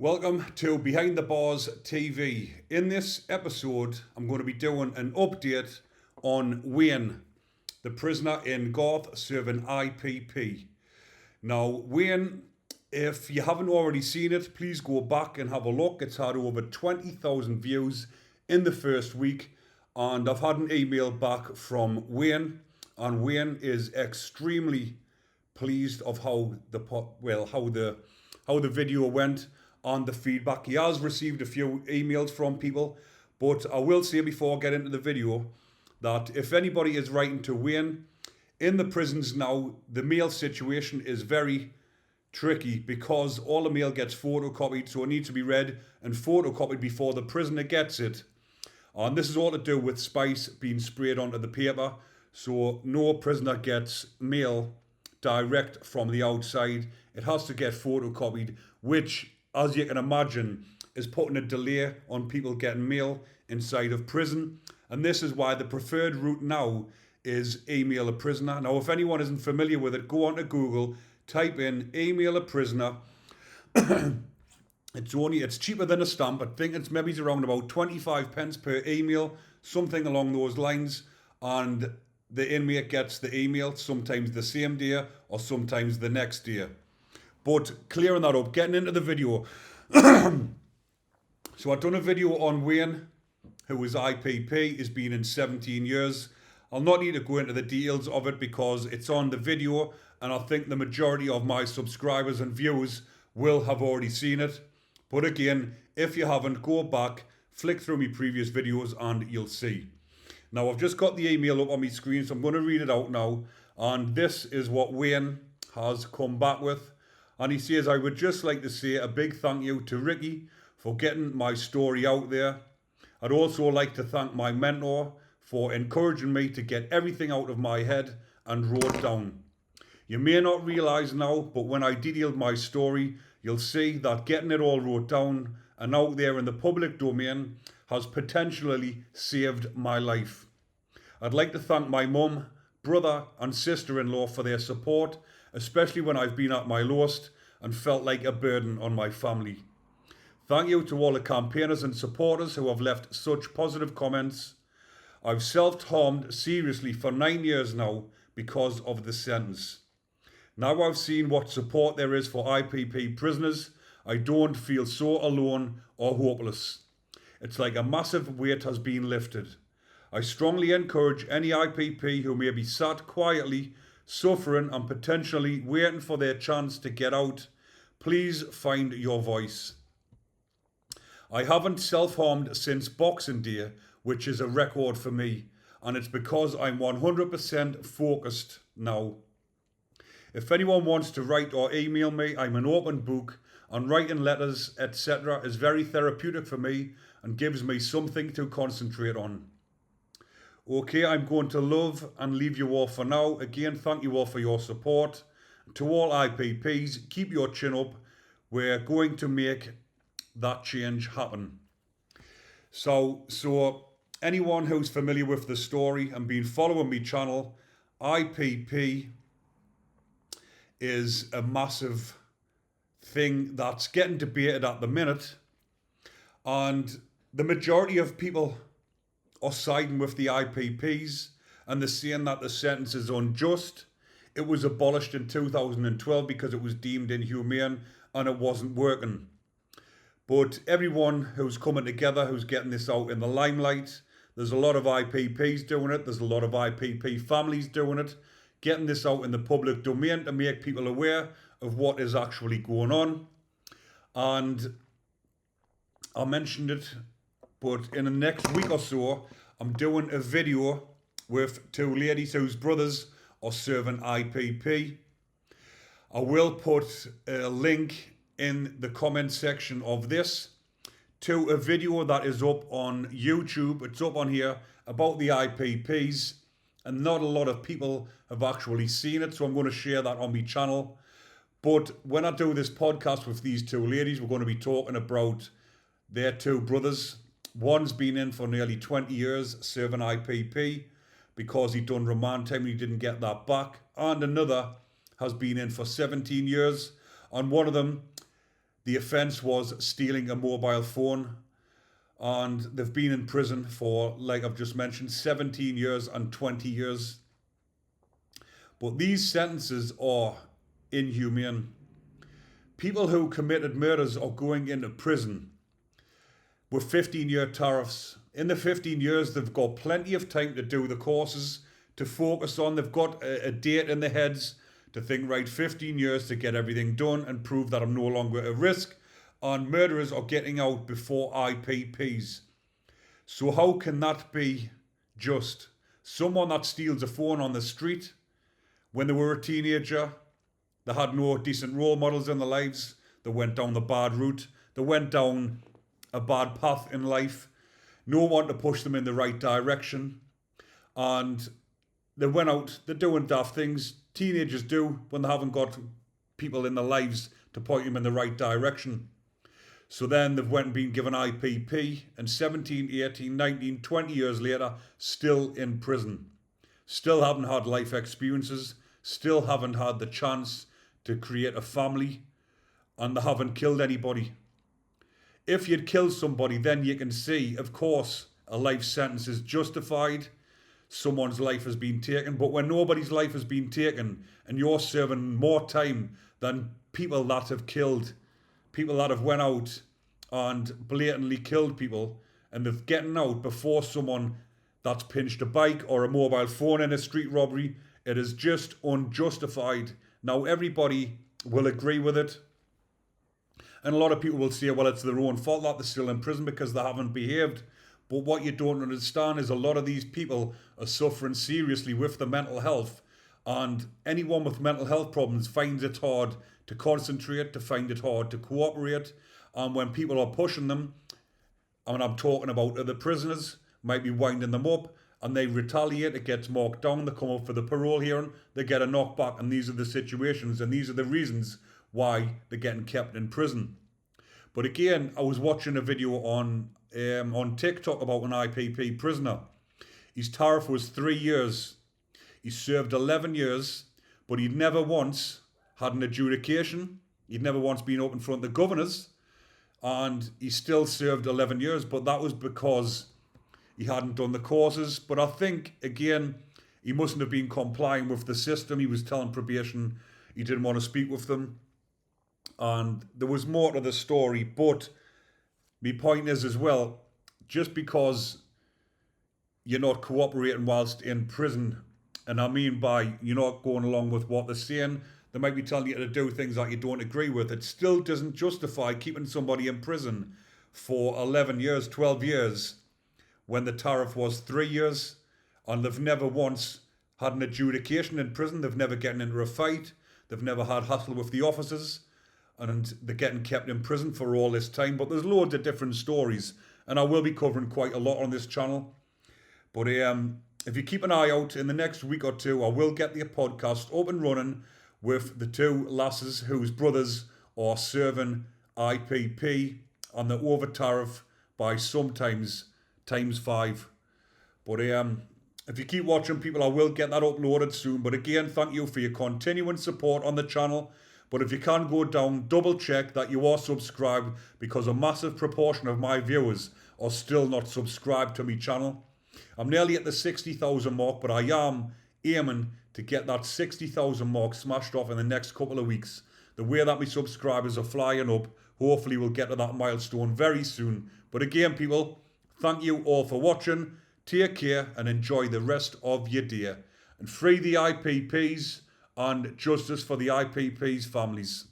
Welcome to Behind the Bars TV. In this episode, I'm going to be doing an update on Wayne, the prisoner in Garth serving IPP. Now, Wayne, if you haven't already seen it, please go back and have a look. It's had over 20,000 views in the first week, and I've had an email back from Wayne, and Wayne is extremely pleased of how the video went and the feedback. He has received a few emails from people, but I will say before I get into the video that if anybody is writing to Wayne, in the prisons now, the mail situation is very tricky because all the mail gets photocopied, so it needs to be read and photocopied before the prisoner gets it. And this is all to do with spice being sprayed onto the paper, so no prisoner gets mail direct from the outside. It has to get photocopied, which, as you can imagine, is putting a delay on people getting mail inside of prison. And this is why the preferred route now is email a prisoner. Now, if anyone isn't familiar with it, go onto Google, type in email a prisoner. It's cheaper than a stamp. I think it's maybe around about 25 pence per email, something along those lines. And the inmate gets the email sometimes the same day or sometimes the next day. But clearing that up, getting into the video. So I've done a video on Wayne, who was IPP, has been in 17 years. I'll not need to go into the details of it because it's on the video, and I think the majority of my subscribers and viewers will have already seen it. But again, if you haven't, go back, flick through my previous videos and you'll see. Now, I've just got the email up on my screen, so I'm going to read it out now. And this is what Wayne has come back with. And he says, I would just like to say a big thank you to Ricky for getting my story out there. I'd also like to thank my mentor for encouraging me to get everything out of my head and wrote down. You may not realise now, but when I detailed my story, you'll see that getting it all wrote down and out there in the public domain has potentially saved my life. I'd like to thank my mum, brother and sister-in-law for their support, especially when I've been at my lowest and felt like a burden on my family. Thank you to all the campaigners and supporters who have left such positive comments. I've self-harmed seriously for 9 years now because of the sentence. Now I've seen what support there is for IPP prisoners, I don't feel so alone or hopeless. It's like a massive weight has been lifted. I strongly encourage any IPP who may be sat quietly, suffering and potentially waiting for their chance to get out, please find your voice. I haven't self-harmed since Boxing Day, which is a record for me, and it's because I'm 100% focused now. If anyone wants to write or email me, I'm an open book, and writing letters, etc. is very therapeutic for me and gives me something to concentrate on. Okay, I'm going to love and leave you all for now. Again, thank you all for your support. To all IPPs, keep your chin up. We're going to make that change happen. So anyone who's familiar with the story and been following my channel, IPP is a massive thing that's getting debated at the minute. And the majority of people are siding with the IPPs and they're saying that the sentence is unjust. It was abolished in 2012 because it was deemed inhumane and it wasn't working. But everyone who's coming together, who's getting this out in the limelight, there's a lot of IPPs doing it, there's a lot of IPP families doing it, getting this out in the public domain to make people aware of what is actually going on. And I mentioned it, but in the next week or so, I'm doing a video with two ladies whose brothers are serving IPP. I will put a link in the comment section of this to a video that is up on YouTube. It's up on here about the IPPs, and not a lot of people have actually seen it, so I'm going to share that on my channel. But when I do this podcast with these two ladies, we're going to be talking about their two brothers. One's been in for nearly 20 years serving IPP because he'd done remand time and he didn't get that back. And another has been in for 17 years. And one of them The offence was stealing a mobile phone, and they've been in prison for, like I've just mentioned, 17 years and 20 years. But these sentences are inhumane. People who committed murders are going into prison with 15-year tariffs. In the 15 years, they've got plenty of time to do the courses, to focus on. They've got a date in their heads to think, right, 15 years to get everything done and prove that I'm no longer a risk. And murderers are getting out before IPPs. So how can that be just? Someone that steals a phone on the street when they were a teenager, they had no decent role models in their lives, they went down the bad route, they went down a bad path in life, no one to push them in the right direction, and they went out, they're doing daft things teenagers do when they haven't got people in their lives to point them in the right direction. So then they've went and been given IPP, and 17, 18, 19, 20 years later, still in prison. Still haven't had life experiences, still haven't had the chance to create a family, and they haven't killed anybody. If you'd killed somebody, then you can see, of course, a life sentence is justified. Someone's life has been taken, but when nobody's life has been taken and you're serving more time than people that have killed, people that have went out and blatantly killed people, and they've gotten out before someone that's pinched a bike or a mobile phone in a street robbery, it is just unjustified. Now everybody will agree with it, and a lot of people will say, well, it's their own fault that they're still in prison because they haven't behaved. But what you don't understand is a lot of these people are suffering seriously with the mental health, and anyone with mental health problems finds it hard to concentrate, to find it hard to cooperate. And when people are pushing them, and I'm talking about other prisoners, might be winding them up, and they retaliate, it gets marked down, they come up for the parole hearing, they get a knockback, and these are the situations, and these are the reasons why they're getting kept in prison. But again, I was watching a video on TikTok about an IPP prisoner. His tariff was 3 years. He served 11 years, but he'd never once had an adjudication. He'd never once been up in front of the governors, and he still served 11 years, but that was because he hadn't done the courses. But I think, again, he mustn't have been complying with the system. He was telling probation he didn't want to speak with them, and there was more to the story. But my point is as well, just because you're not cooperating whilst in prison, and I mean by you're not going along with what they're saying, they might be telling you to do things that you don't agree with, it still doesn't justify keeping somebody in prison for 11 years, 12 years, when the tariff was 3 years, and they've never once had an adjudication in prison, they've never gotten into a fight, they've never had hassle with the officers, and they're getting kept in prison for all this time. But there's loads of different stories, and I will be covering quite a lot on this channel. But if you keep an eye out, in the next week or two, I will get the podcast up and running with the two lasses whose brothers are serving IPP on the over tariff by sometimes ×5. But if you keep watching, people, I will get that uploaded soon. But again, thank you for your continuing support on the channel. But if you can go down, double check that you are subscribed, because a massive proportion of my viewers are still not subscribed to my channel. I'm nearly at the 60,000 mark, but I am aiming to get that 60,000 mark smashed off in the next couple of weeks. The way that my subscribers are flying up, hopefully we'll get to that milestone very soon. But again, people, thank you all for watching. Take care and enjoy the rest of your day. And free the IPPs, and justice for the IPP's families.